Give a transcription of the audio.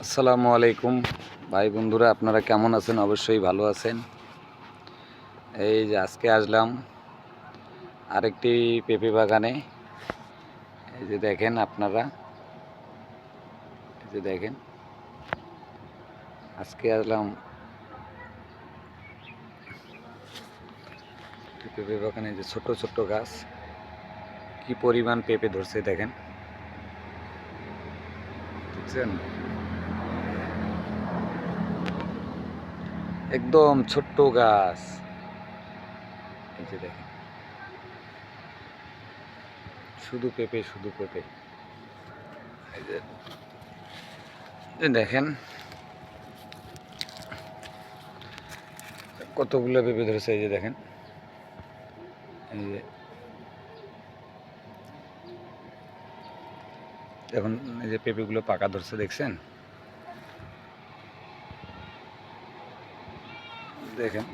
আসসালামু আলাইকুম ভাই বন্ধুরা, আপনারা কেমন আছেন? অবশ্যই ভালো আছেন। এই যে আজকে আসলাম আরেকটি পেঁপে বাগানে। এই যে দেখেন আপনারা, এই যে দেখেন আজকে আসলাম পেঁপে বাগানে। যে ছোট ছোট গাছ, কি পরিমাণ পেঁপে ধরছে দেখেন, বুঝছেন? একদম ছোট্ট গাছ। এই যে দেখেন, শুধু পেঁপে শুধু পেঁপে। এই যে দেখেন কতগুলো পেঁপে ধরেছে। এই যে দেখেন, এই যে এখন এই যে পেঁপেগুলো পাকা ধরছে, দেখছেন? দেখেন